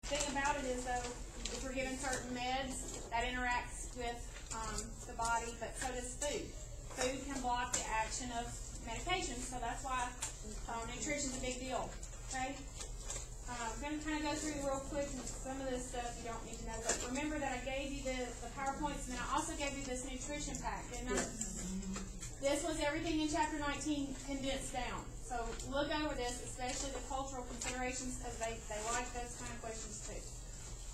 thing about it is, though, if we're given certain meds, that interacts with the body, but so does food. Food can block the action of medication, so that's why nutrition is a big deal. Okay? I'm going to kind of go through real quick some of this stuff you don't need to know, but remember that I gave you the PowerPoints, and then I also gave you this nutrition pack, didn't I? This was everything in Chapter 19 condensed down. So look over this, especially the cultural considerations, because they like those kind of questions too.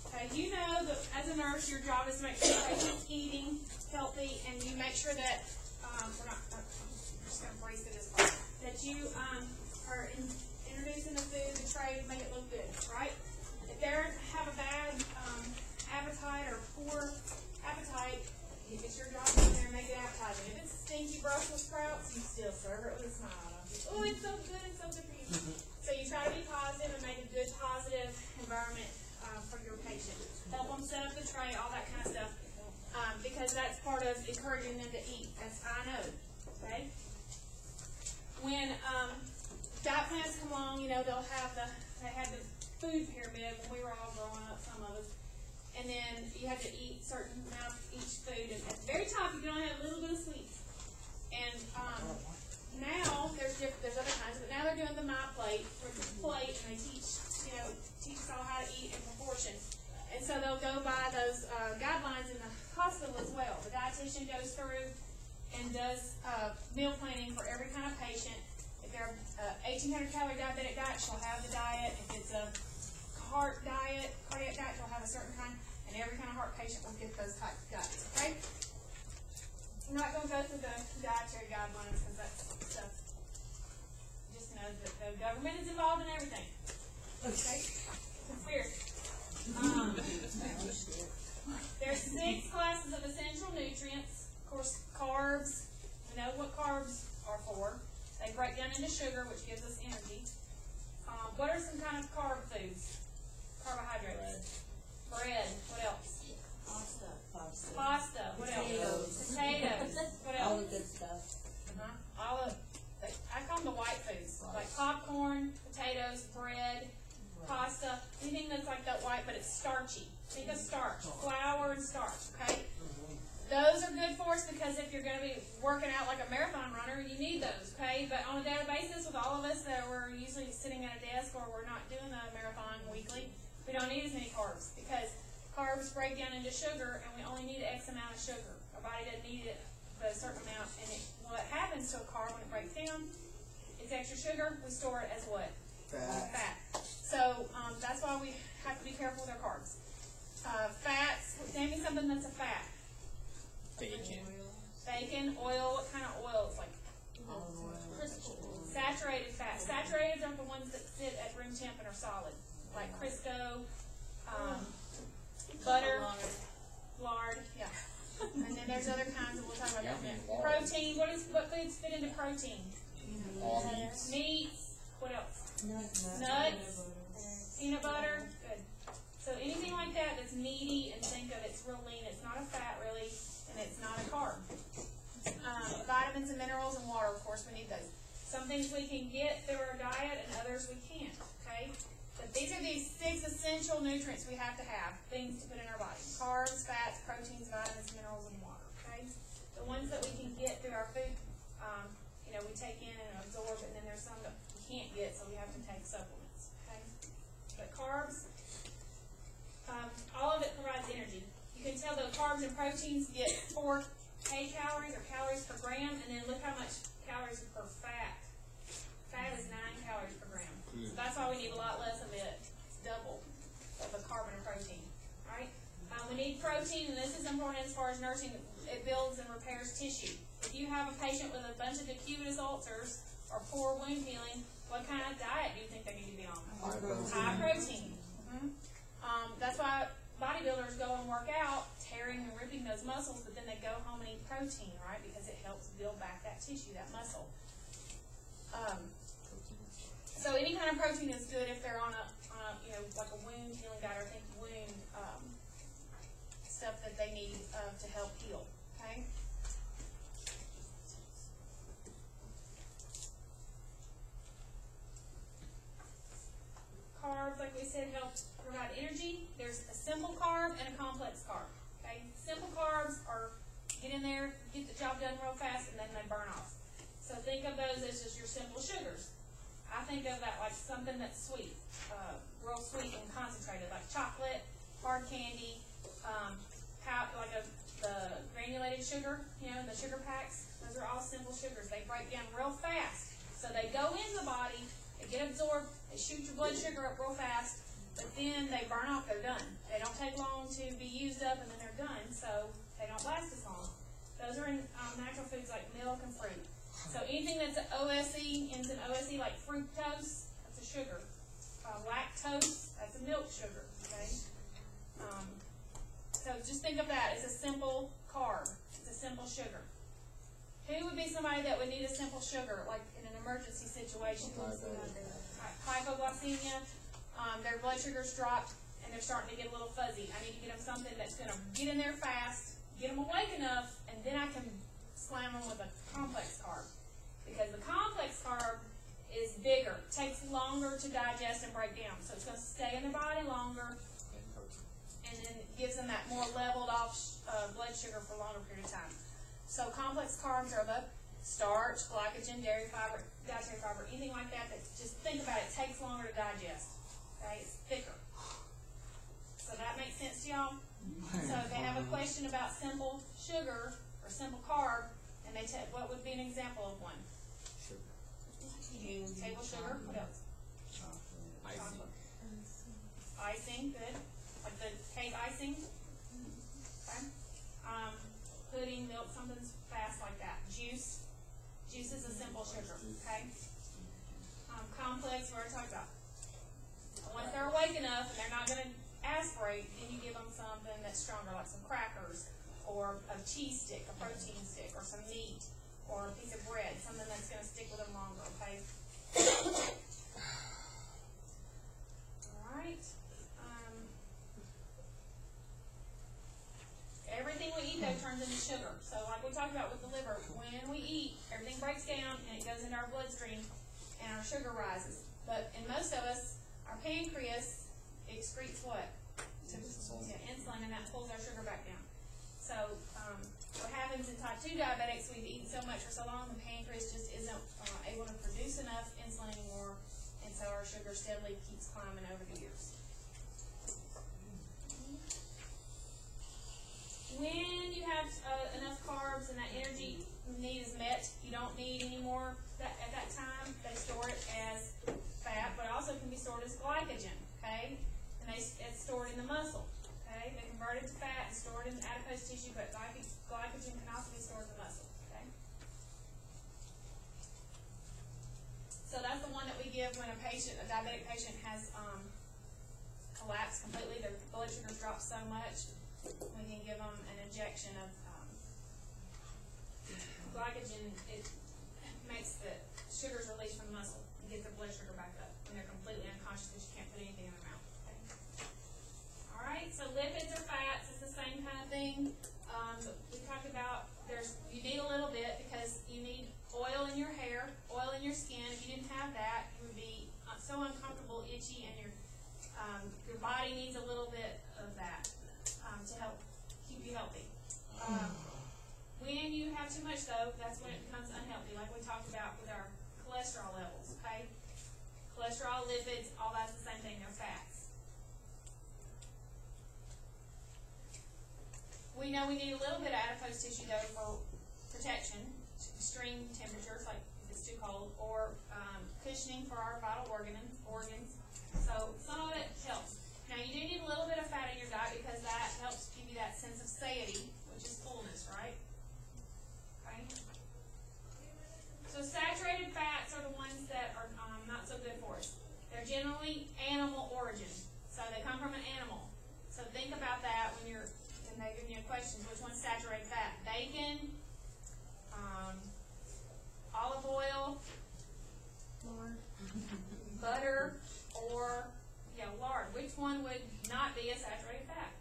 Okay, you know that as a nurse, your job is to make sure the patient's eating healthy, and you make sure that, I'm just going to breeze through this part, that you are introducing the food, the tray, to make it look good, right? If they have a bad appetite or poor appetite, it's your job to go there and make it appetizing. If it's stinky Brussels sprouts, you still serve it with a smile. Oh, it's so good, it's so good for you. So you try to be positive and make a good, positive environment for your patient. Help them set up the tray, all that kind of stuff, because that's part of encouraging them to eat, as I know. Okay. When diet plans come along, you know, they had the food pyramid when we were all growing up, some of us, and then you had to eat certain amount of each food, and at the very top you can only have a little bit of sweets. And now there's other kinds, but now they're doing the My Plate, which is plate, and they teach us all how to eat in proportion. And so they'll go by those guidelines in the hospital as well. The dietitian goes through and does meal planning for every kind of patient. If they're 1,800 calorie diabetic diet, she'll have the diet. If it's a cardiac diet, she'll have a certain kind, and every kind of heart patient will get those types of diets. Okay? I'm not going to go through the dietary guidelines because that's stuff. Just know that the government is involved in everything. Okay? Conspiracy. There's 6 classes of essential nutrients. Of course, carbs. We know what carbs are for. They break down into sugar, which gives us energy. What are some kind of carb foods? Carbohydrates. Bread. What else? Pasta. What else? Potatoes. What else? All the good stuff. All of, I call them the white foods, like popcorn, potatoes, bread, pasta, anything that's like that white, but it's starchy. Think of starch, flour and starch, okay? Those are good for us because if you're going to be working out like a marathon runner, you need those, okay? But on a daily basis, with all of us that we're usually sitting at a desk or we're not doing a marathon weekly, we don't need as many carbs because carbs break down into sugar and we only need X amount of sugar. Our body doesn't need it a certain amount. And what happens to a carb when it breaks down, it's extra sugar, we store it as what? Fat. So that's why we have to be careful with our carbs. Fats, name me something that's a fat. Bacon, oil, what kind of oil? It's like saturated fat. Saturated are the ones that sit at room temp and are solid, like Crisco, butter, lard, yeah. And then there's other kinds that we'll talk about that in a minute. Protein, what foods fit into protein? Meats, what else? Nuts, peanut butter, good. So anything like that that's meaty and think of it's real lean, it's not a fat really, and it's not a carb. Vitamins and minerals and water, of course, we need those. Some things we can get through our diet and others we can't, okay? But these are these 6 essential nutrients we have to have, things to put in our body. Carbs, fats, proteins, vitamins, minerals, and water, okay? The ones that we can get through our food, we take in and absorb, and then there's some that we can't get, so we have to take supplements, okay? But carbs, all of it provides energy. You can tell the carbs and proteins get 4 kcals or calories per gram, and then look how much calories per fat. Fat is 9 calories per gram. So that's why we need a lot less of it. It's double of the carb and protein. Right? We need protein, and this is important as far as nursing. It builds and repairs tissue. If you have a patient with a bunch of decubitus ulcers or poor wound healing, what kind of diet do you think they need to be on? High protein. That's why bodybuilders go and work out, tearing and ripping those muscles, but then they go home and eat protein, right? Because it helps build back that tissue, that muscle. So any kind of protein is good if they're on a like a wound healing diet, or think wound stuff that they need to help heal. Okay. Carbs, like we said, help provide energy. carb and a complex carb. Okay, simple carbs are get in there, get the job done real fast, and then they burn off. So think of those as just your simple sugars. I think of that like something that's sweet, real sweet and concentrated, like chocolate, hard candy, the granulated sugar, the sugar packs. Those are all simple sugars. They break down real fast. So they go in the body, they get absorbed, they shoot your blood sugar up real fast, but then they burn off, they're done. They don't take long to be used up, and then they're done, so they don't last as long. Those are in natural foods like milk and fruit. So anything that's an OSE, ends in OSE, like fructose, that's a sugar. Lactose, that's a milk sugar, okay? So just think of that as a simple carb. It's a simple sugar. Who would be somebody that would need a simple sugar, like in an emergency situation? Hypoglycemia, their blood sugar's dropped, and they're starting to get a little fuzzy. I need to get them something that's going to get in there fast, get them awake enough, and then I can slam them with a complex carb. Because the complex carb is bigger, takes longer to digest and break down. So it's going to stay in the body longer, and then gives them that more leveled off blood sugar for a longer period of time. So complex carbs are the starch, glycogen, dairy fiber, dietary fiber, anything like that, that just think about it, takes longer to digest. Okay, it's thicker. So that makes sense to y'all? So if they have a question about simple sugar or simple carb, and they what would be an example of one? Sugar. Table sugar. What else? Chocolate. Icing, good. Like the cake icing. Okay. Pudding, milk, something fast like that. Juice. Juice is a simple sugar. Okay. Complex, we already talked about. Once they're awake enough and they're not going to aspirate, then you give them something that's stronger, like some crackers, or a cheese stick, a protein stick, or some meat, or a piece of bread, something that's going to stick with them longer, okay? Alright. Everything we eat, though, turns into sugar. So like we talked about with the liver, when we eat, everything breaks down, and it goes into our bloodstream, and our sugar rises. But in most of us, our pancreas excretes what? Insulin, and that pulls our sugar back down. So what happens in type 2 diabetics, we've eaten so much for so long, the pancreas just isn't able to produce enough insulin anymore, and so our sugar steadily keeps climbing over the years. When you have enough carbs and that energy need is met, you don't need any more at that time. They store it as fat, but it also can be stored as glycogen, okay? And it's stored in the muscle, okay? They convert it to fat and store it in adipose tissue, but glycogen can also be stored in the muscle, okay? So that's the one that we give when a diabetic patient has collapsed completely. Their blood sugar's dropped so much. We can give them an injection of glycogen. It makes the sugars released from the muscle and gets their blood sugar back up when they're completely unconscious because you can't put anything in their mouth. Okay? All right, so lipids or fats is the same kind of thing. We talked about you need a little bit because you need oil in your hair, oil in your skin. If you didn't have that, you would be so uncomfortable, itchy, and your body needs a little bit of that to help keep you healthy. When you have too much, though, that's when it becomes unhealthy, like we talked about with our cholesterol levels, okay? Cholesterol, lipids, all that's the same thing, they're fats. We know we need a little bit of adipose tissue, though, for protection, extreme temperatures, like if it's too cold, or cushioning for our vital organs. So some of it helps. Now, you do need a little bit of fat in your diet because that helps give you that sense of satiety, which is fullness, right? Okay. So saturated fats are the ones that are not so good for us. They're generally animal origin, so they come from an animal. So think about that when they're giving you questions. Which one's saturated fat? Bacon, olive oil, butter, or lard. Which one would not be a saturated fat?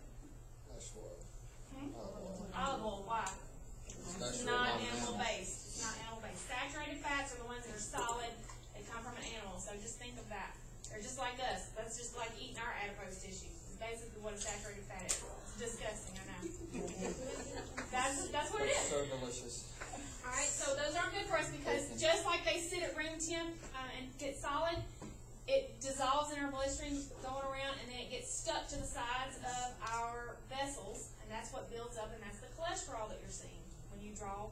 Olive oil. Why? It's not animal based. It's not animal based. Saturated fats are the ones that are solid. They come from an animal. So just think of that. They're just like us. That's just like eating our adipose tissue. It's basically what a saturated fat is. disgusting, I know. That's what it is. So delicious. Alright, so those aren't good for us because just like they sit at room temp and get solid, it dissolves in our bloodstream going around, and then it gets stuck to the sides of our vessels, and that's what builds up, and that's the cholesterol that you're seeing when you draw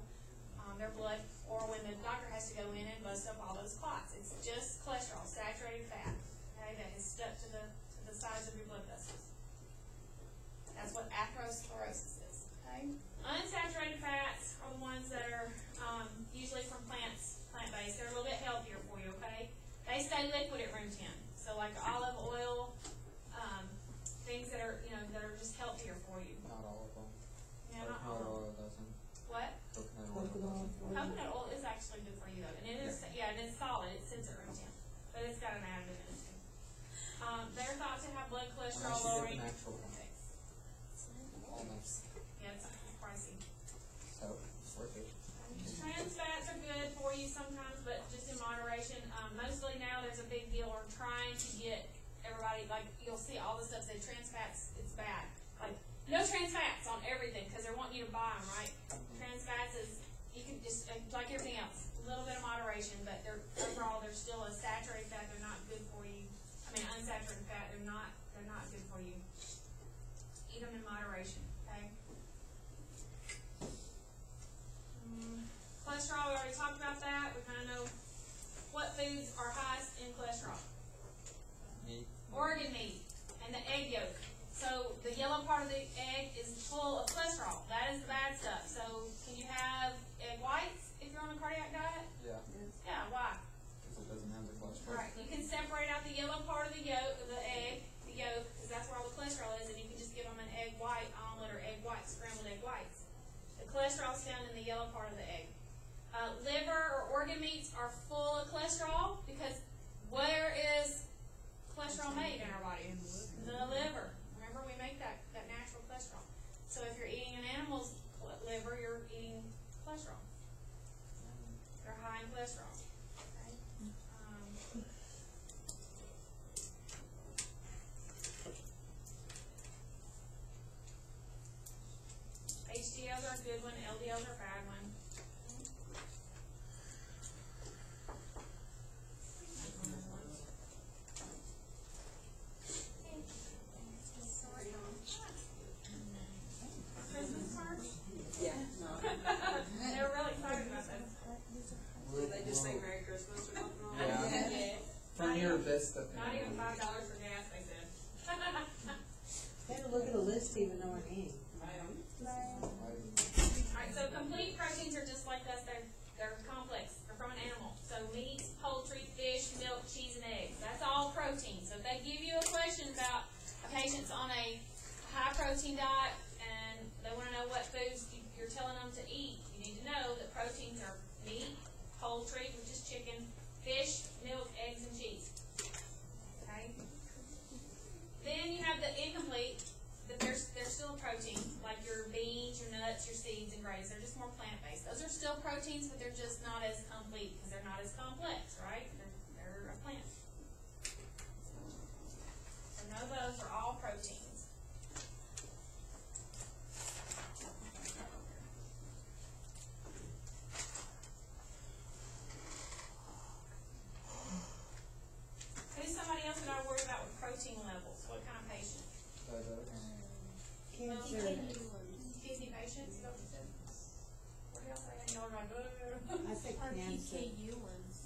their blood, or when the doctor has to go in and bust up all those clots. It's just cholesterol, saturated fat, okay, that is stuck to the sides of your blood vessels. That's what atherosclerosis is. Okay? Unsaturated fats are the ones that are usually from plant-based. They're a little bit healthier for you, okay? They stay liquid at room temp. So like olive oil, things that are, that are just healthier for you. Not all of them. Yeah, not all of them. Oil doesn't. What? Coconut oil doesn't. Coconut oil is actually good for you though. And it is, it is solid. It sits at room temp. But it's got an additive in it too. They're thought to have blood cholesterol lowering Natural. effects. Almost. Yeah, it's pricey. So it's worth it. Trans fats are good for you sometimes, but just in moderation. Mostly now there's a big deal. We're trying to get everybody, like you'll see all the stuff say trans fats, it's bad. Like no trans fats on everything because they're wanting you to buy them, right? Trans fats is, you can just, like everything else, a little bit of moderation, but they're overall they're still a saturated fat. They're not good for you. I mean unsaturated fat. They're not good for you. Eat them in moderation. Okay. Cholesterol, we already talked about that. We kind of know what foods are highest in cholesterol. Meat. Organ meat and the egg yolk. So the yellow part of the egg is full of cholesterol. That is the bad stuff. So can you have egg whites if you're on a cardiac diet? Yeah. Yeah, why? Because it doesn't have the cholesterol. Right. You can separate out the yellow part of the yolk, of the egg, the yolk, because that's where all the cholesterol is, and you can just give them an egg white omelet or egg white, scrambled egg whites. The cholesterol is found in the yellow part of the egg. Liver or organ meats are full of cholesterol because where is cholesterol made in our body? The liver. Remember, we make that natural cholesterol. So if you're eating an animal's liver, you're eating cholesterol. They're high in cholesterol. Okay? HDLs are a good one. LDLs are a bad one. Christmas cards? Yeah, no. They were really excited about this. Did they just say Merry Christmas or something? Yeah. Yeah. From your Vista. Not even $5 for gas, they said. Had to look at a list to even know her name. Alright, so complete proteins are just like us. They're complex. They're from an animal. So meat, poultry, fish, milk, cheese, and eggs. That's all protein. So if they give you a question about a patient's on a high protein diet and they want to know what foods you're telling them to eat, you need to know that proteins are meat, poultry, which is chicken, fish, milk, eggs, and cheese. Okay? Then you have the incomplete, but they're still proteins, like your beans, your nuts, your seeds, and grains. They're just more plant-based. Those are still proteins, but they're just not as complete because they're not as complex, right? They're a plant. So know those are all proteins. Who's somebody else that I worry about with protein levels? What kind of patient? Cancer. Kidney patients? Is that what you said? What else I had? Y'all are like, ugh. I said cancer. PKU ones.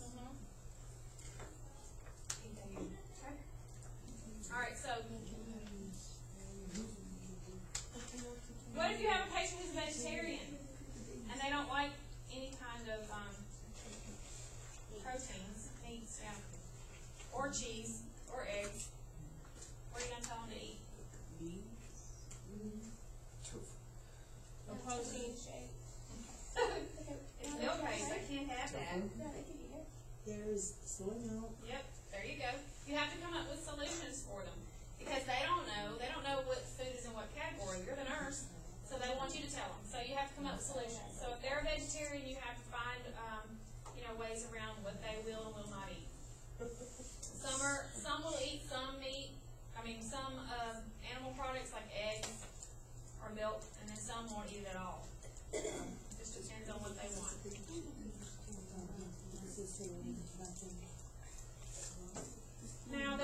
PKU. Okay. Alright, so what if you have a patient who's a vegetarian and they don't like any kind of proteins, meats, or cheese, or eggs? What are you going to tell them to eat? A protein shake. It's milk-based. I can't have that.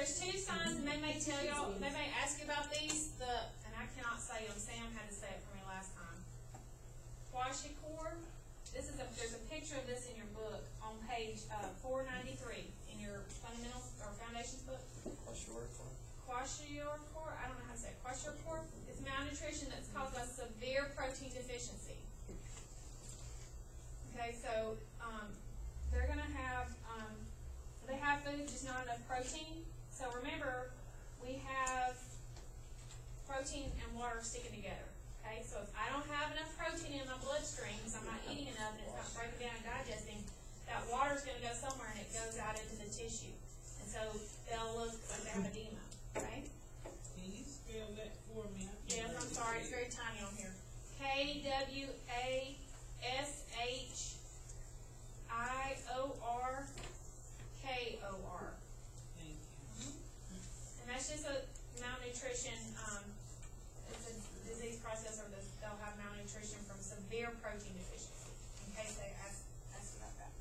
there's two signs, and they may tell y'all, they may ask you about these, and I cannot say them, Sam had to say it for me last time. Kwashiorkor, there's a picture of this in your book on page, 493, in your fundamentals, or foundations book. Kwashiorkor, I don't know how to say it, Kwashiorkor, it's malnutrition that's caused by severe protein deficiency. Okay, so, they're gonna have, they have food, just not enough protein. So remember, we have protein and water sticking together. Okay, so if I don't have enough protein in my bloodstream, because I'm not eating enough and it's not breaking down and digesting, that water's gonna go somewhere and it goes out into the tissue. And so they'll look like they have edema, okay? Can you spell that for me? Yes, I'm sorry, it's very tiny on here. Kwashiorkor. Thank you. And that's just a malnutrition, it's a disease process, or they'll have malnutrition from severe protein deficiency, in case they ask about that.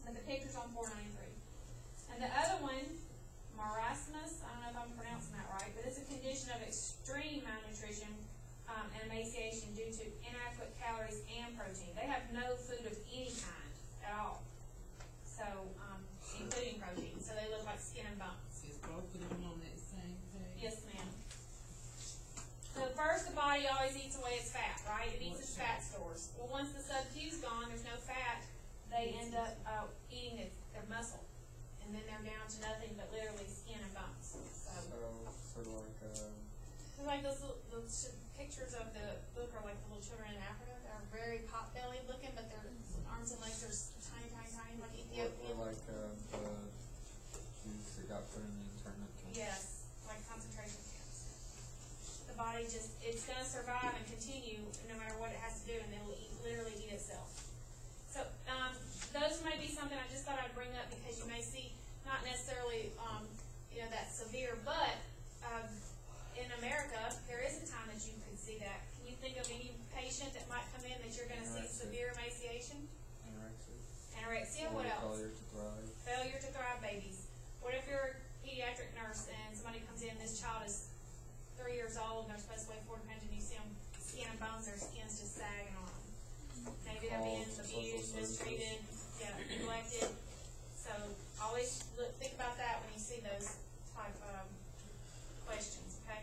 But the picture's on 493. And the other one, marasmus, I don't know if I'm pronouncing that right, but it's a condition of extreme malnutrition and emaciation due to inadequate calories and protein. They have no food of any kind at all, so including protein. So they look like skin and bones. Is both of them on that same page? Yes, ma'am. So first, the body always eats away its fat, right? It eats its fat stores. Well, once the sub-Q's gone, there's no fat. They end up eating their muscle, and then they're down to nothing but literally skin and bones. So sort of like, it's like those pictures of the book are like the little children in Africa. They're very pot-bellied looking, but their arms and legs are tiny, tiny, tiny, like Ethiopian. or like, the Jews that got put in the internment camp. Yes, like concentration camps. The body it's gonna survive and continue no matter what it has to do, and it'll literally eat itself. So, those may be something I just thought I'd bring up, because you may see, not necessarily, that severe, but, in America, there is a time that you could see that. Can you think of any patient that might come in that you're gonna see Anorexia. severe emaciation? Anorexia, what Or else? failure to thrive. Failure to thrive babies. What if you're a pediatric nurse and somebody comes in, this child is 3 years old and they're supposed to weigh 40 pounds, and you see them skin and bones, their skin's just sagging on them. Maybe they're being abused, mistreated, neglected. So always think about that when you see those type of questions, okay?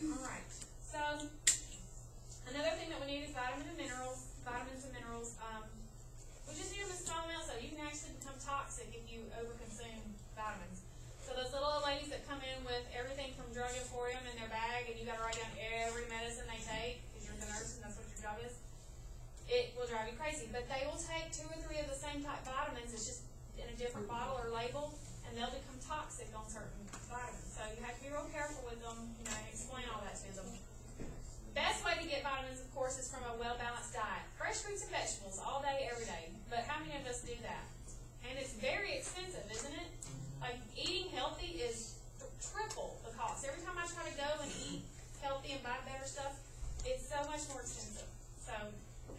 Alright, so another thing that we need is vitamins and minerals. We just need them in small amounts, so you can actually become toxic if you overconsume vitamins. So those little old ladies that come in with everything from Drug Emporium in their bag, and you gotta write down every medicine they take, because you're the nurse and that's what your job is, it will drive you crazy. But they will take 2 or 3 of the same type vitamins, it's just in a different bottle or label, and they'll become toxic on certain vitamins. So you have to be real careful with them, and explain all that to them. Best way to get vitamins, of course, is from a well-balanced diet. Fresh fruits and vegetables all day, every day. But how many of us do that? And it's very expensive, isn't it? Like, eating healthy is triple the cost. Every time I try to go and eat healthy and buy better stuff, it's so much more expensive. So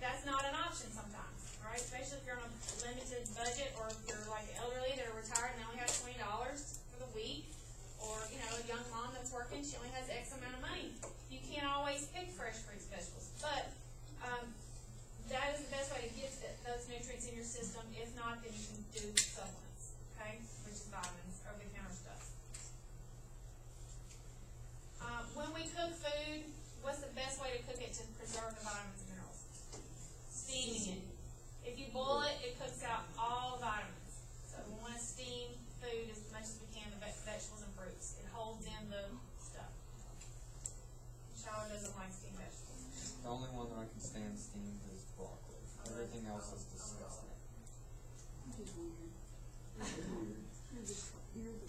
that's not an option sometimes, right? Especially if you're on a limited budget, or if you're like elderly that are retired and they only have $20 for the week, or a young mom that's working, she only has X amount of money. You can't always pick fresh fruits and vegetables, but that is the best way to get those nutrients in your system. If not, then you can do supplements, okay, which is vitamins, over-the-counter stuff. When we cook food, what's the best way to cook it to preserve the vitamins and minerals? Steaming it. If you boil it, it cooks out all vitamins. So we want to steam food as much as we can, the vegetables and fruits. It holds in the stuff. Shower doesn't like steamed vegetables. The only one that I can stand steamed is broccoli. Everything else is disgusting.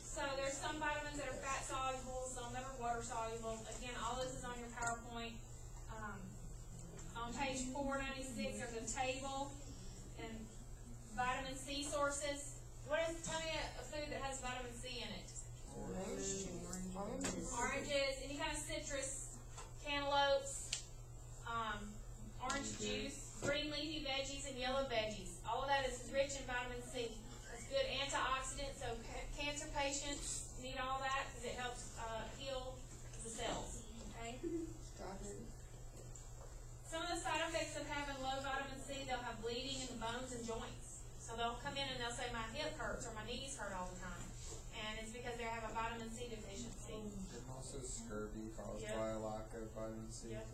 So there's some vitamins that are fat soluble, some that are water soluble. Again, all this is on your PowerPoint. On page 496, there's a table and vitamin C sources. Tell me a food that has vitamin C in it. Oranges, any kind of citrus, cantaloupes, orange juice, green leafy veggies, and yellow veggies. All of that is rich in vitamin C. It's good antioxidant, so cancer scurvy caused Yep. by a lack of vitamin C. Yep.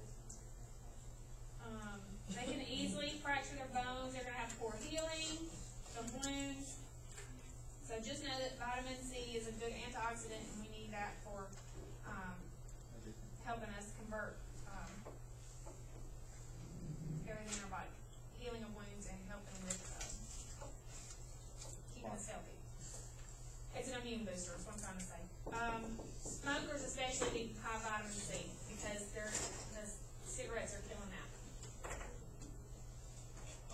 They can easily fracture their bones, they're gonna have poor healing, some wounds. So just know that vitamin C is a good antioxidant and we need that for, Everything. helping us convert, everything in our body. Healing of wounds and helping with, keeping us healthy. It's an immune booster, is what I'm trying to say. Smokers especially need high vitamin C because the cigarettes are killing that.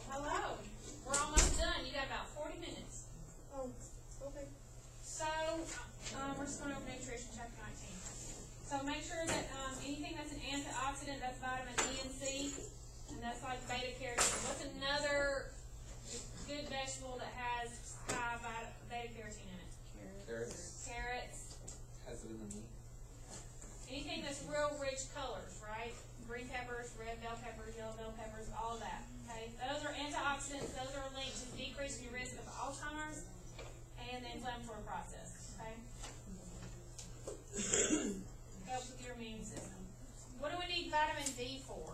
Hello, we're almost done. You got about 40 minutes. Oh, okay. So, we're just going over nutrition, chapter 19. So make sure that, anything that's an antioxidant, that's vitamin E and C, and that's like beta carotene. What's another good vegetable that has high beta carotene in it? Carrots. Carrots. Has it in the meat? Anything that's real rich colors, right? Green peppers, red bell peppers, yellow bell peppers, all of that, okay? Those are antioxidants, those are linked to decreasing your risk of Alzheimer's and the inflammatory process, okay? Helps with your immune system. What do we need vitamin D for?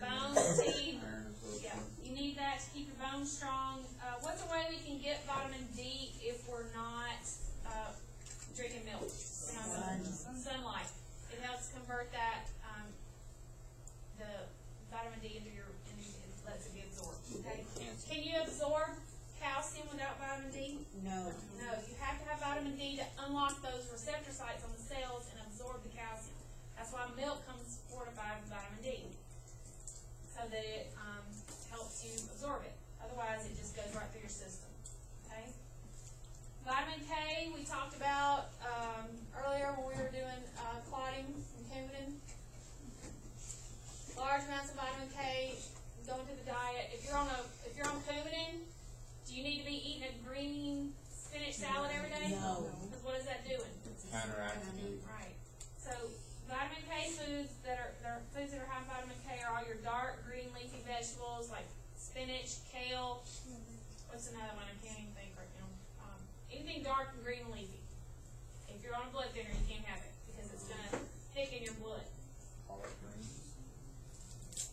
Bones, teeth. Iron absorption. Yeah, you need that to keep your bones strong. What's a way we can get vitamin D if we're not, drinking milk? You know, sunlight. It helps convert that, the vitamin D into it lets it be absorbed, okay? Can you absorb calcium without vitamin D? No. No, you have to have vitamin D to unlock those receptor sites on the cells and absorb the calcium. That's why milk comes fortified with vitamin D, so that it helps you absorb it. Otherwise, it just goes right through your system, okay? Vitamin K, we talked about earlier when we were doing clotting and Coumadin. Large amounts of vitamin K go into the diet. If you're on Coumadin, do you need to be eating a green spinach salad every day? No. Because what is that doing? Counteractive. Right. So vitamin K foods that are foods that are high in vitamin K are all your dark green leafy vegetables like spinach, kale. What's another one? I can't even think right now. Anything dark and green and leafy. If you're on a blood thinner, you can't have it because it's gonna thicken your blood. Collard greens.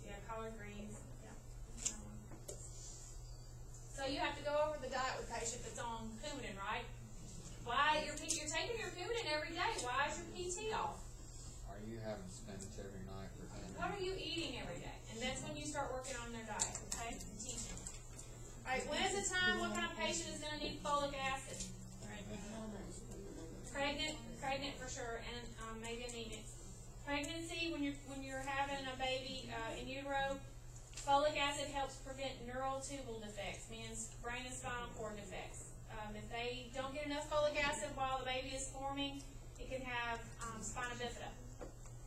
Yeah, collard greens. Yeah. So you have to go over the diet with patient that's on Coumadin, right? Why you're taking your Coumadin every day? Why is your PT off? Are you having spinach every night for dinner? What are you eating every day? And that's when you start working on their diet, okay? And teaching. Alright, when is the time, what kind of patient is gonna need folic acid? Pregnant for sure, and maybe anemic. Pregnancy, when you're having a baby in utero, folic acid helps prevent neural tubule defects, means brain and spinal cord defects. If they don't get enough folic acid while the baby is forming, it can have spina bifida,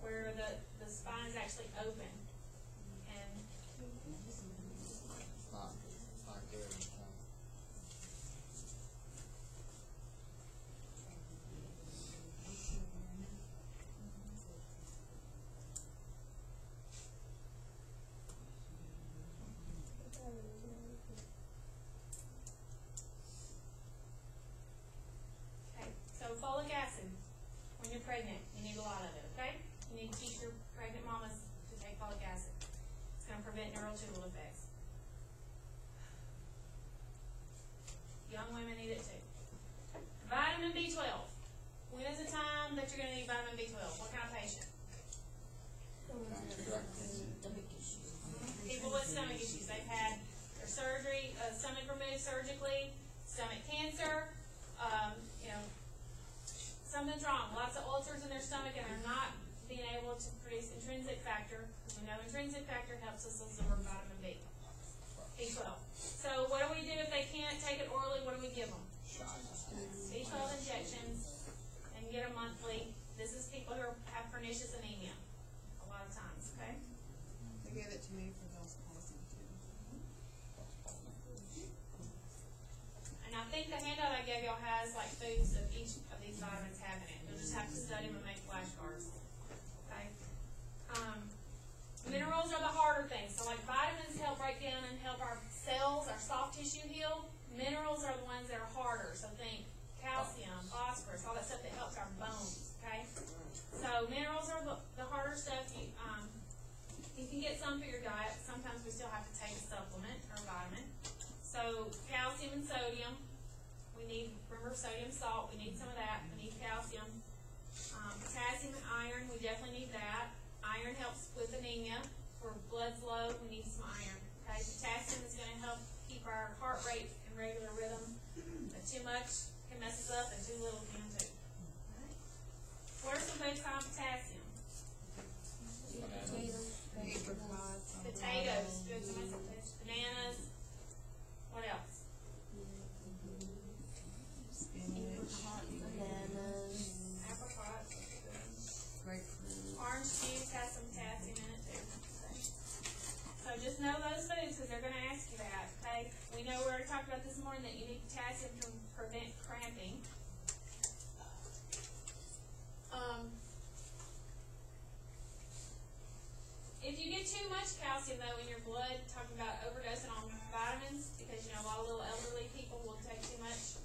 where the spine is actually open. And It's not good. okay, so folic acid, when you're pregnant, you need a lot of it, okay? You need to teach your pregnant mamas to take folic acid. It's going to prevent neural tubule defects. Young women need it too. Vitamin B12. When is the time that you're going to need vitamin B12? What kind of patient? People with stomach issues. They've had their surgery, stomach removed surgically, stomach cancer, something's wrong. Lots of ulcers in their stomach and they're not being able to produce intrinsic factor. We know intrinsic factor helps us absorb vitamin B12. So what do we do if they can't take it orally? What do we give them? B12 injections and get them monthly. This is people who have pernicious anemia a lot of times, okay? They gave it to me for those palsy too. And I think the handout I gave y'all has like foods of each of these vitamins have in it. You'll just have to study them and make flashcards. Okay? Minerals are the harder things. So like vitamins help break down and help our cells, our soft tissue heal. Minerals are the ones that are harder. So think calcium, phosphorus, all that sodium salt, we need some of that, we need calcium. Potassium and iron, we definitely need that. Iron helps with anemia, for blood's low, we need some iron, okay? Potassium is gonna help keep our heart rate in regular rhythm, but too much can mess us up and too little can too. What are some foods high on potassium? Apricots. Potatoes, good to mess with. Bananas, what else? Spinach. Apricots. Grapefruit. Orange juice has some potassium in it too. So just know those foods because they're going to ask you that. Okay, we know we already talked about this morning that you need potassium to prevent cramping. If you get too much calcium though in your blood, talking about overdosing on vitamins, because you know a lot of little elderly people will take too much.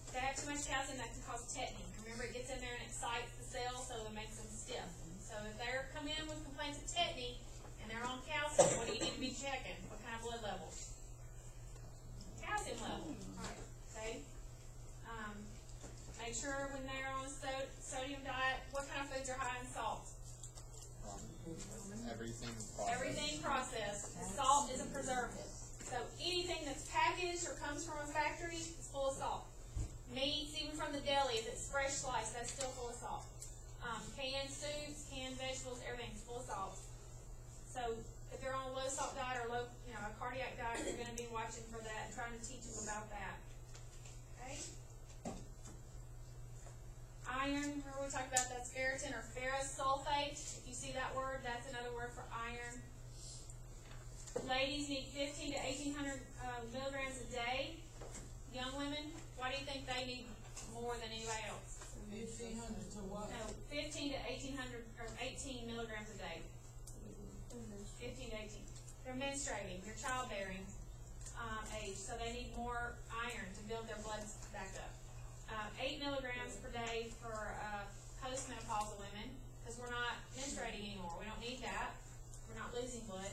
If they have too much calcium, that can cause tetany. Remember, it gets in there and excites the cells, so it makes them stiff. So if they're coming in with complaints of tetany and they're on calcium, what do you need to be checking? What kind of blood level? Calcium level. Right. Okay. Make sure when they're on a sodium diet, what kind of foods are high in salt? Everything processed. Everything processed. Salt is a preservative. So anything that's packaged or comes from a factory is full of salt. Meats, even from the deli, if it's fresh sliced, that's still full of salt. Canned soups, canned vegetables, everything's full of salt. So if they're on a low salt diet or low, a cardiac diet, you're going to be watching for that and trying to teach them about that. Okay? Iron, remember we talked about that's ferritin or ferrous sulfate. If you see that word, that's another word for iron. Ladies need 15 to 1800 milligrams a day. Young women, why do you think they need more than anybody else? 1,500 to what? No, 15 to 1800 or 18 milligrams a day. 15 to 18. They're menstruating, they're childbearing age, so they need more iron to build their blood back up. 8 milligrams per day for postmenopausal women, because we're not menstruating anymore. We don't need that. We're not losing blood.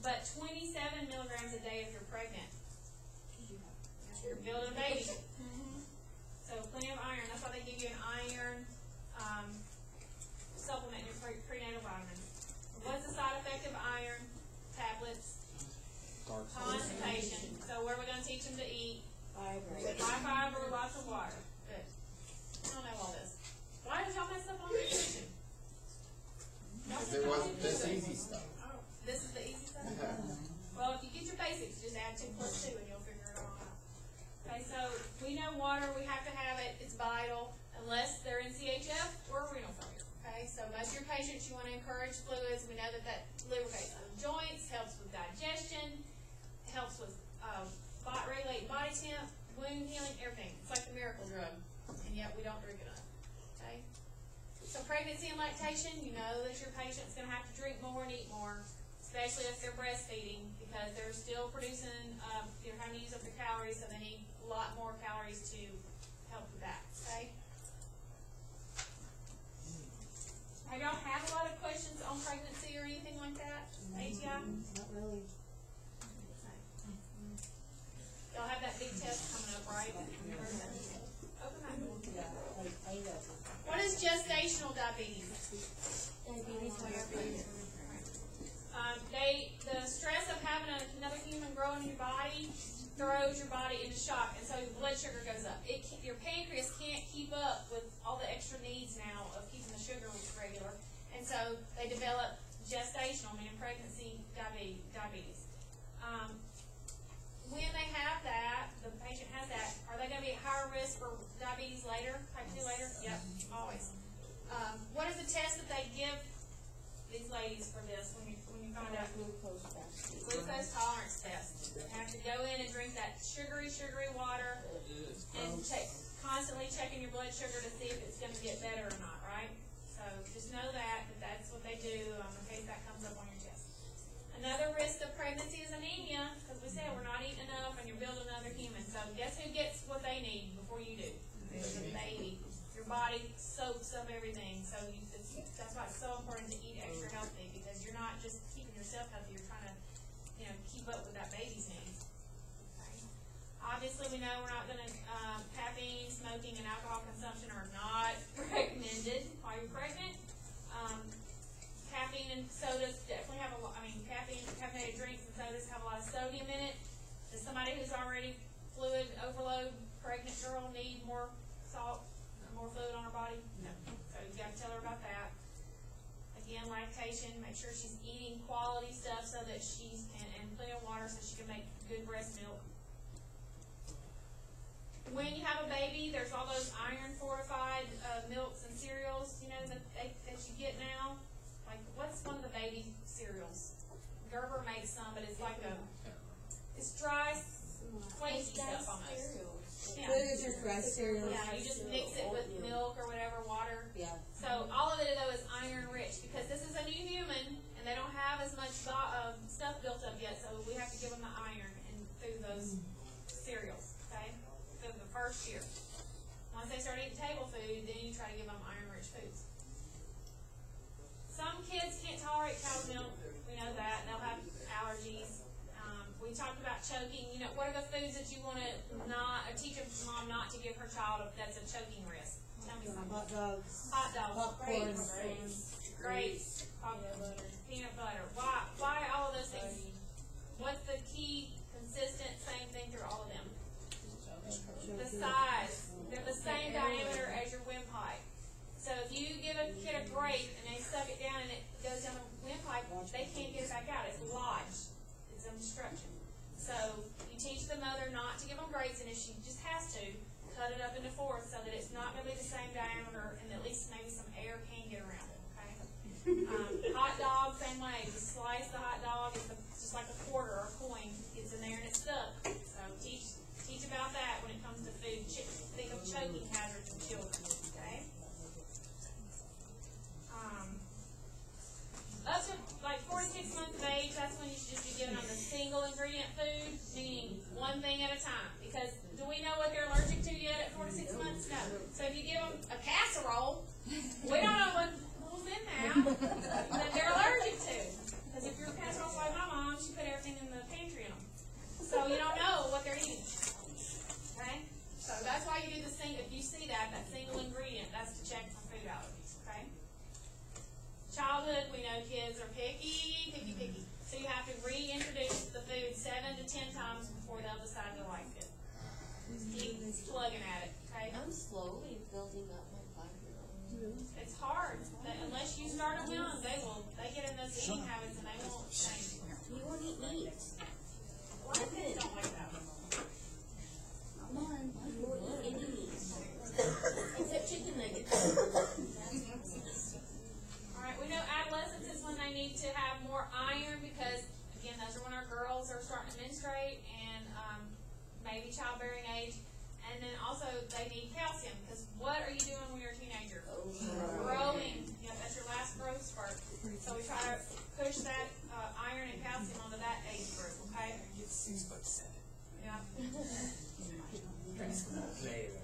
But 27 milligrams a day if you're pregnant. You're building a baby. So plenty of iron. That's why they give you an iron supplement in your prenatal vitamins. What's the side effect of iron tablets? Dark Constipation. So what are we going to teach them to eat? Fiber. High fiber, lots of water. Good. I don't know all this. Why did y'all mess up on nutrition? There wasn't this easy stuff. Oh, this is the easy stuff? Well, if you get your basics, just add 2 plus 2 and you'll figure it all out. Okay, so we know water, we have to have it, it's vital, unless they're in CHF or renal failure. Okay, so most of your patients, you want to encourage fluids. We know that lubricates the joints, helps with digestion, helps with regulate body temp, wound healing, everything. It's like the miracle drug, and yet we don't drink enough. Okay, so pregnancy and lactation, you know that your patient's going to have to drink more and eat more, especially if they're breastfeeding, because they're still producing, they're having to use up their calories, so they need a lot more calories to help with that. Okay. Have y'all had a lot of questions on pregnancy or anything like that? ATI? Not really. Y'all have that big test coming up, right? Open that door. Yeah, like 8 of them. What is gestational diabetes? The stress of having another human grow in your body throws your body into shock, and so your blood sugar goes up. Your pancreas can't keep up with all the extra needs now of keeping the sugar regular, and so they develop gestational, meaning pregnancy diabetes. When they have that, the patient has that, are they going to be at higher risk for diabetes later, type 2 later? Yep, always. What is the test that they give these ladies for this when you find out? Glucose test. Glucose tolerance test. They have to go in and drink that sugary water and constantly checking your blood sugar to see if it's going to get better or not, right? So just know that that's what they do in case that comes up on your test. Another risk of pregnancy is anemia, because we said we're not eating enough and you're building another human. So guess who gets what they need before you do? The baby. Your body soaks up everything. So that's why it's so important to eat extra healthy, because you're not just keeping yourself healthy, you're trying to keep up with that baby's needs. Okay. Obviously, we know we're not gonna, caffeine, smoking, and alcohol consumption are not recommended while you're pregnant. Caffeine and sodas definitely have caffeinated drinks and sodas have a lot of sodium in it. Does somebody who's already fluid overload, pregnant girl, need more salt, more fluid on her body? No. So you gotta tell her about that. Again, lactation, make sure she's eating quality stuff so that and plenty of water so she can make good breast milk. When you have a baby, there's all those iron fortified milks and cereals, that you get now. Like, what's one of the baby cereals? Gerber makes some, but it's like it's dry, flaky stuff almost. Yeah. Just rice cereal. Yeah, you just mix it with milk or whatever, water. Yeah. So all of it though is iron rich because this is a new human and they don't have as much stuff built up yet. So we have to give them the iron through those cereals. Okay, through the first year. Once they start eating table food, then you try to give them iron rich foods. Some kids can't tolerate cow's milk. We know that they'll have allergies. We talked about choking. What are the foods that you want to teach a mom not to give her child that's a choking risk? Tell me something. Hot dogs. Hot dogs. Popcorn. Grapes. Peanut butter. Why all of those things? What's the key, consistent, same thing through all of them? The size. They're the same diameter as your windpipe. So if you give a kid a grape and they suck it down and it goes down the windpipe, they can't get it back out. It's lodged. It's obstruction. So you teach the mother not to give them grapes, and if she just has to, cut it up into fourths so that it's not going to be the same diameter, and at least maybe some air can get around it. Okay. Hot dog, same way. You slice the hot dog. It's just like a quarter or a coin. It's in there and it's stuck. So teach about that when it comes to food. Think of choking hazards in children. Okay. Up to like 4 to 6 months of age, that's when you should just be giving them the single ingredient food, meaning one thing at a time. Because do we know what they're allergic to yet at 4 to 6 months? No. So if you give them a casserole, we don't know what's in there that they're allergic to. Because if your casserole's like my mom, she put everything in the pantry in them. So you don't know what they're eating. Okay? So that's why you do the if you see that single ingredient, that's to check for food allergies. Okay? Childhood, we know kids are picky. So you have to reintroduce the food 7 to 10 times before they'll decide to like it. Just keep plugging at it, okay? I'm slowly building up my 5-year-old. It's hard. Unless you start them young, they get in those eating habits and they won't change. You won't eat meat. A lot of kids don't like that. Come on, you won't eat any meat. Except chicken nuggets. Alright, we know adolescence is when they need to have more iron because, again, those are when our girls are starting to menstruate and maybe childbearing age. And then also they need calcium because what are you doing when you're a teenager? Growing. Yep, that's your last growth spurt. So we try to push that iron and calcium onto that age group, okay? Get 6'7". Yeah. Later.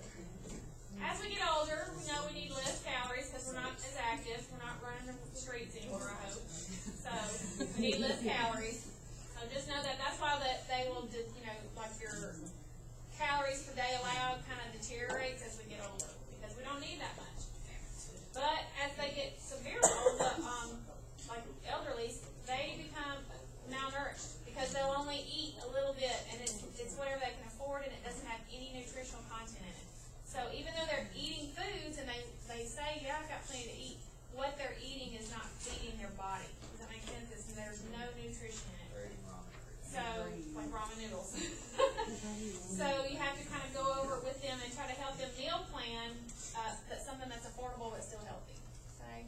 As we get older, we know we need less calories because we're not as active. We're not running the streets anymore, I hope. So we need less calories. So just know that that's why they will, like your calories per day allowed kind of deteriorates as we get older because we don't need that much. But as they get severely old, like elderlies, they become malnourished because they'll only eat a little bit and it's whatever they can afford and it doesn't have any nutritional content in it. So even though they're eating foods and they say, yeah, I've got plenty to eat, what they're eating is not feeding their body. Does that make sense? There's no nutrition in it. So, like ramen noodles. So you have to kind of go over it with them and try to help them meal plan that's something that's affordable but still healthy. Okay?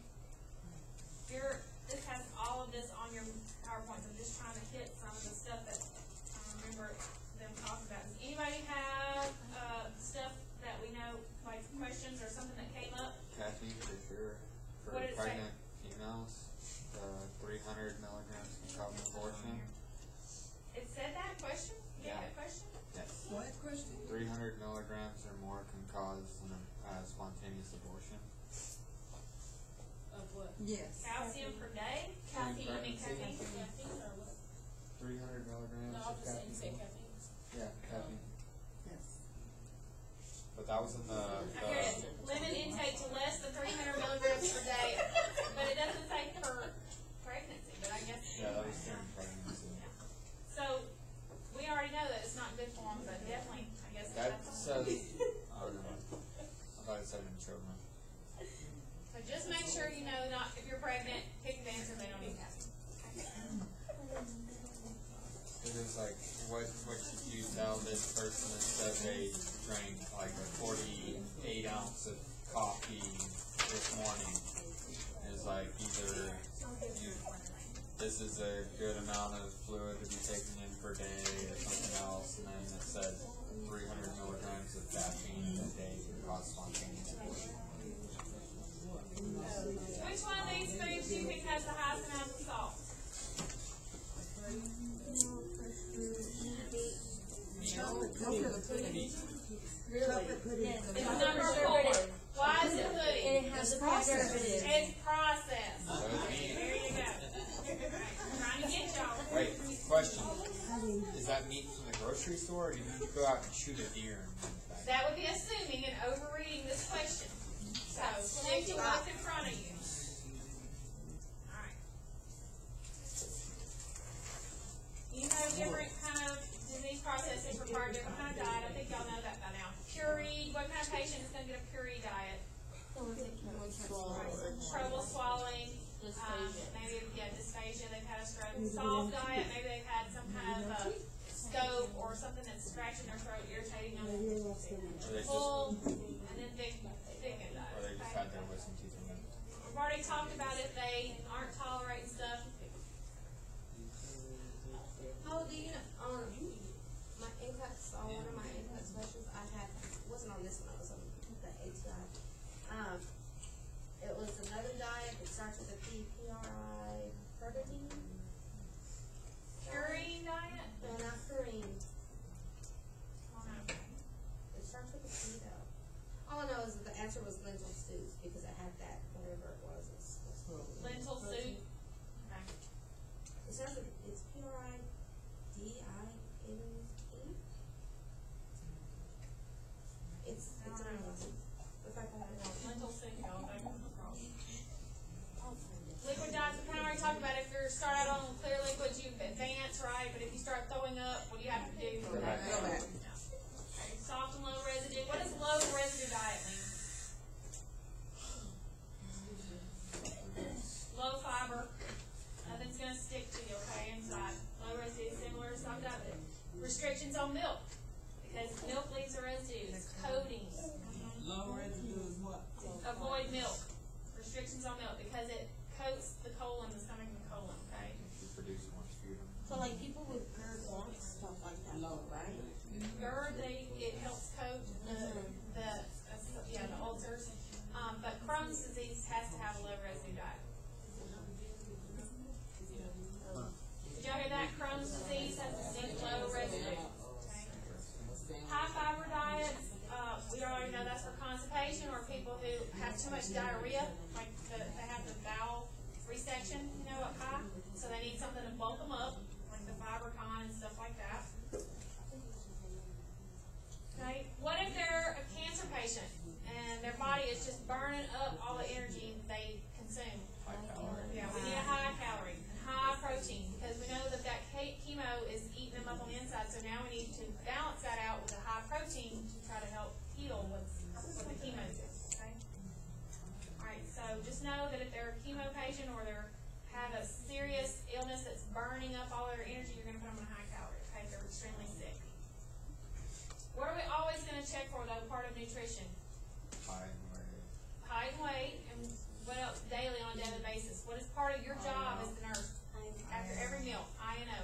This has all of this on your PowerPoints. I'm just trying to hit some of the stuff that I remember them talking about. Does anybody have stuff that we know, like questions or something that came up? Caffeine for sure. For What did it say? pregnant females, 300 milligrams can cause an abortion. It said that question? You Yeah. got a question? Yes. What question? 300 milligrams or more can cause spontaneous abortion. Of what? Yes. Calcium per day? Caffeine. You mean caffeine? 300 milligrams of caffeine. caffeine. Yeah, caffeine. milligrams in Here it is. Limit intake to less than 300 milligrams per day, but it doesn't say per pregnancy, but I guess. yeah, that was during pregnancy. So, we already know that it's not good for them, but definitely, I guess That that's. says, oh no, I thought it said in children. So just make sure you know not, if you're pregnant, pick the answer they don't need to have. It is like, what should you tell this person that says they drank like a 48 ounce of coffee this morning? Is like either this is a good amount of fluid to be taken in per day or something else, and then it said 300 milligrams of caffeine a day can cause spontaneous abortion. Which one of these foods do you think has the highest amount of salt? Chocolate pudding. It's number 4. Why is it pudding? It has preservatives. It's processed. So it's meat. There you go. Trying to get y'all. Wait, question. Is that meat from the grocery store, or do you go out and shoot a deer and bring it back? That would be assuming and overreading this question. So, stick to what's in front of you. Alright. You know different kind of disease processes require different kind of diet. I think y'all know that by now. Pureed, what kind of patient is going to get a pureed diet? Trouble swallowing. Maybe, dysphagia, they've had a stroke. Soft diet, maybe they've had some kind of a scope or something that's scratching their throat, irritating them. Or they just, Full, and then thickened diet. or they just had their wisdom teeth removed? We've already talked about if they aren't tolerating stuff. Oh, do you know, my NCLEX, one of my NCLEX questions I had, wasn't on this one, I was on the ATI. It was another diet that starts with a P, P-R-I, Purgatine? Purine diet? No, not purine. Oh, no. It starts with a P though. All I know is that the answer was lentil stews, because it had that, whatever it was. Lentil soup? Okay. It starts with, it's P-R-I-D-I-N-E? It's on the list. If I can, Lentil soup, y'all. Liquid diets, we kind of already talked about if you start out on clear liquids, you advance, right? But if you start throwing up, what do you have to do? Go back. Okay. Soft and low residue. What does low residue diet mean? Low fiber. Nothing's going to stick to you, okay, inside. Low residue is similar to some diet. Restrictions on milk. Because milk leaves a residue. It's coatings. Low residue is what? Avoid milk. Restrictions on milk because it coats the colon, the stomach and the colon, okay? You produce more sputum. so like people with GERD want stuff like that, right? GERD, it helps coat the ulcers. But Crohn's disease has to have a low residue diet. Did y'all hear that? Crohn's disease has distinct low residue. Okay. High fiber diets, we already know that's for constipation or people who have too much diarrhea, like they have the bowel resection, up high, so they need something to bulk them up, like the FiberCon and stuff like that. Okay, what if they're a cancer patient and their body is just burning up all the energy they consume? High calorie. Yeah, we need a high calorie and high protein because we know that chemo is eating them up on the inside. So now we need to balance that out with a high protein to try to help heal what the chemo is. Okay. All right. So just know that if they're a chemo patient or they have a serious illness that's burning up all their energy, you're going to put them on a high calorie. Okay. If they're extremely sick. What are we always going to check for though? Part of nutrition. Height and weight. Height and weight, and what else daily on a daily basis? What is part of your job as the nurse? After every meal, INO.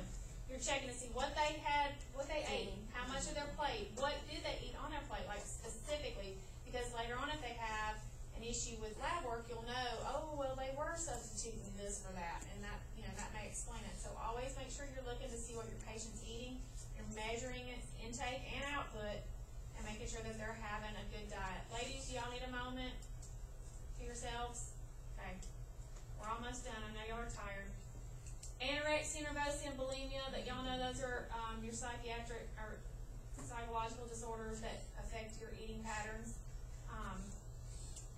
You're checking to see what they had, what they ate, how much of their plate, what did they eat on their plate, like specifically, because later on if they have an issue with lab work, you'll know, oh, well, they were substituting this for that, and that, that may explain it. So always make sure you're looking to see what your patient's eating, you're measuring its intake and output, and making sure that they're having a good diet. Ladies, y'all need a moment to yourselves? Okay. We're almost done. I know y'all are tired. Anorexia, nervosa, and bulimia, that y'all know those are your psychiatric or psychological disorders that affect your eating patterns.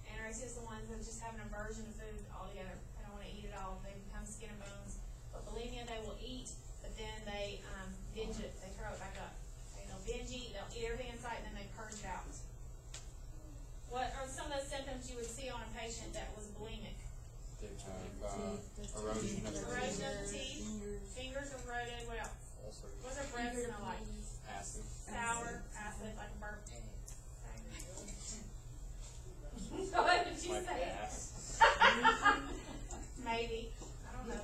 Anorexia is the ones that just have an aversion to food altogether. They don't want to eat at all. They become skin and bones. But bulimia, they will eat, but then they binge it. They throw it back up. Okay, they'll binge eat. They'll eat everything in sight, and then they purge it out. What are some of those symptoms you would see on a patient that was bulimic? They have erosion of Erosion of the teeth, fingers eroded. What else? ulcer, What's their breath smell like? acid. Sour, acid, like a burp. So what did you Like say? gas. Maybe. I don't know.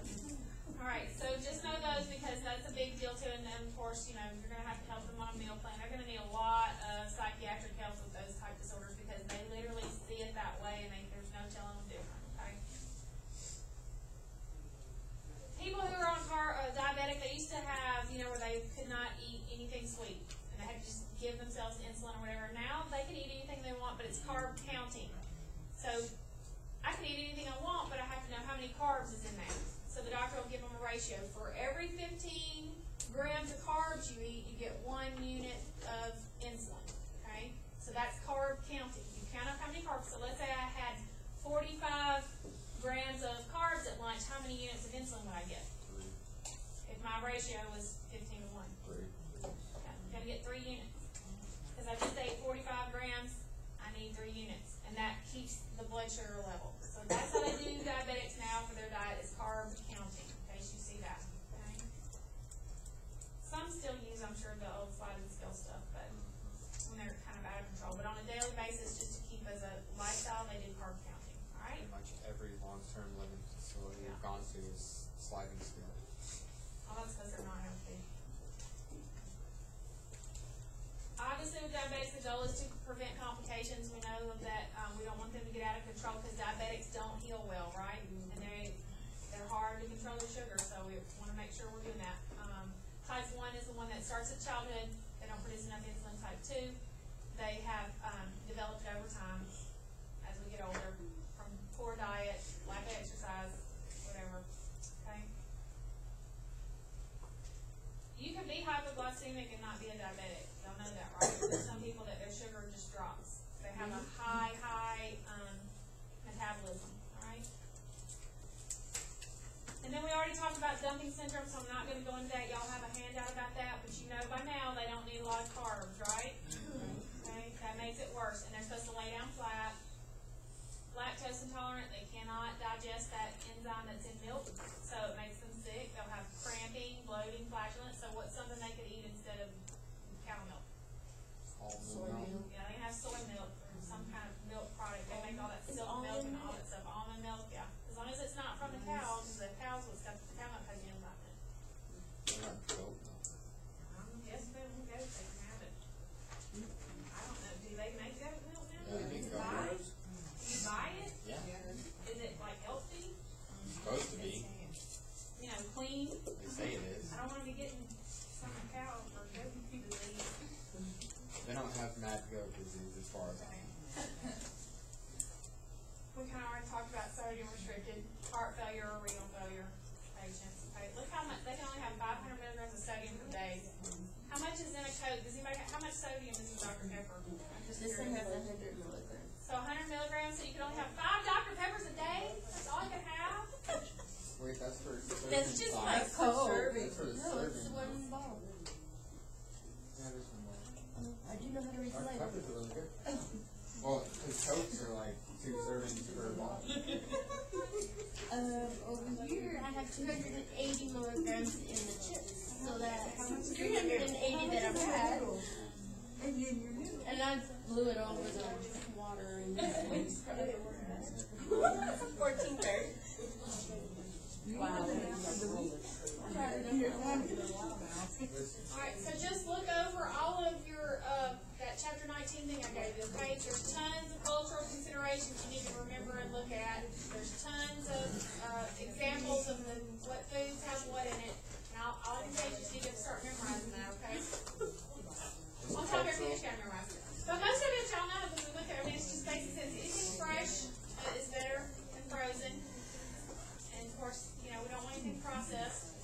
Alright, so just know those because that's a big deal too, and then of course, you're gonna have to help them on a meal plan. They're gonna need a lot of psychiatric help with those type disorders because they literally see it that way and there's no telling them different, okay? People who are on diabetic, they used to have, where they could not eat anything sweet and they had to just give themselves insulin or whatever. Now they can eat anything they want, but it's carb counting. So I can eat anything I want, but I have to know how many carbs is in there. So the doctor will give them a ratio. For every 15 grams of carbs you eat, you get 1 unit of insulin. Okay? So that's carb counting. You count up how many carbs. So let's say I had 45 grams of carbs at lunch. How many units of insulin would I get? 3. If my ratio was 15 to 1. 3. I'm going to get 3 units. Because I just ate 45 grams, I need 3 units. And that keeps the blood sugar level. So that's how they do diabetics now for their diet is carb counting, in case you see that. Okay? Some still use, I'm sure, the old sliding scale stuff, but when they're kind of out of control. But on a daily basis, just to keep as a lifestyle, they do carb counting. Alright? Pretty much every long-term living facility we've gone to is sliding scale. Well, that's because they're not healthy. Obviously, with diabetics, the goal is to prevent complications. We know that we don't want them to get out of control because diabetics don't heal well, right? And they're hard to control their sugar, so we want to make sure we're doing that. Type 1 is the one that starts at childhood. They don't produce enough insulin. Type 2, they have developed it over time as we get older from poor diet, lack of exercise, whatever. Okay? You can be hypoglycemic and not be a diabetic. Y'all know that, right? There's some people that their sugar just drops. They have a high metabolism, alright? And then we already talked about dumping syndrome, so I'm not going to go into that. Y'all have a handout about that, but you know by now they don't need a lot of carbs, right? Okay, that makes it worse. And they're supposed to lay down flat. Lactose intolerant, they cannot digest that enzyme that's in milk, so it makes them sick. They'll have cramping, bloating, flatulence. So what's something they could eat instead of cow milk? Almond milk. Yeah, they have soy milk or some kind of milk product. They make all that silk milk and all that stuff. Almond milk, yeah. As long as it's not from the cow, because the cow's what's got the cow milk has the enzyme in it. They're not goat milk. Yes, they can go. They can have it. I don't know. Do they make goat milk now? Yeah, they make goat Buy milk. it? Do you buy it? Yeah, Is it like healthy? supposed to be. Clean? They say it is. I don't want to be getting some cow or goat disease. They don't have mad goat disease as far as I know. We kind of already talked about sodium restricted heart failure or renal failure patients. Okay, look how much they can only have 500 milligrams of sodium per day. How much is in a Coke? Does anybody? How much sodium is in Dr. Pepper? I'm just This one curious. has 100 milligrams. So 100 milligrams. So you can only have 5 Dr. Peppers a day. That's all you can have. Wait, that's for That's just like Coke. serving. That's for the No, it's serving. one bottle. Yeah, there's one more. I do know how to read the Dr. label. Pepper's really good. Well, because Cokes are like 2 servings per bottle. Over here, I have 280 milligrams in the chips. So that's 380 that I've had. And I blew it over the water and 1430. Wow. Alright, so just look over all of your, that chapter 19 thing I gave you, okay? There's tons of cultural considerations you need to remember and look at. There's tons of examples of what foods have what in it. And all I can say is just need to start memorizing that, okay? On top of everything, you just gotta memorize it. But most of it y'all know because we look at it. I mean, it's just basic sense. Anything fresh is better than frozen. And of course, we don't want anything processed.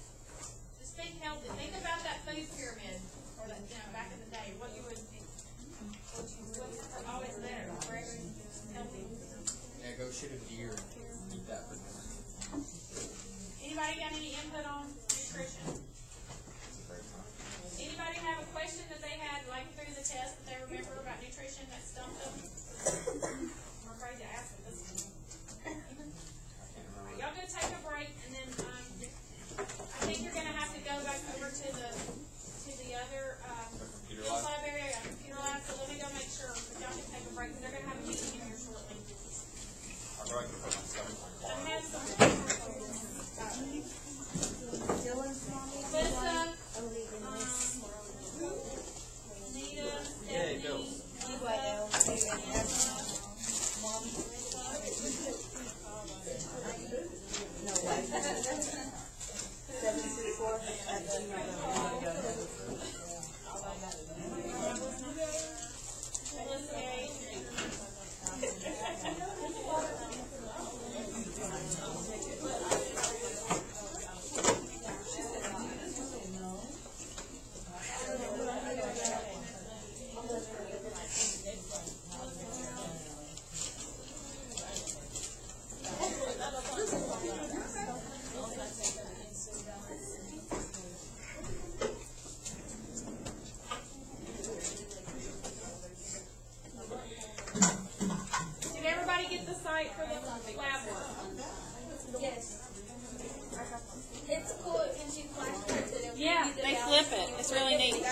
Just think healthy. Think about that food pyramid, or that, back in the day. What shoot a deer and eat that for dinner. Anybody got any input on nutrition? It's a great time. Anybody have a question that they had, like through the test, that they remember about nutrition that stumped them? I'm afraid to ask them this one. I can't remember. Y'all go take a break, and then I think you're gonna have to go back over to the other The computer field lab? lab area, computer lab. So let me go make sure. But y'all can take a break, because they're gonna have a meeting in here shortly. I thought I could put my 7 o'clock I clock. have some. Dylan's mommy. Alyssa, I'm leaving this. Nita, Yeah, go. No way. 764 at gmail.com. Did everybody get the site for the lab work? Yes. It's cool, it gives you flashcards. Yeah, they flip it. It's really neat.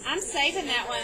I'm saving that one.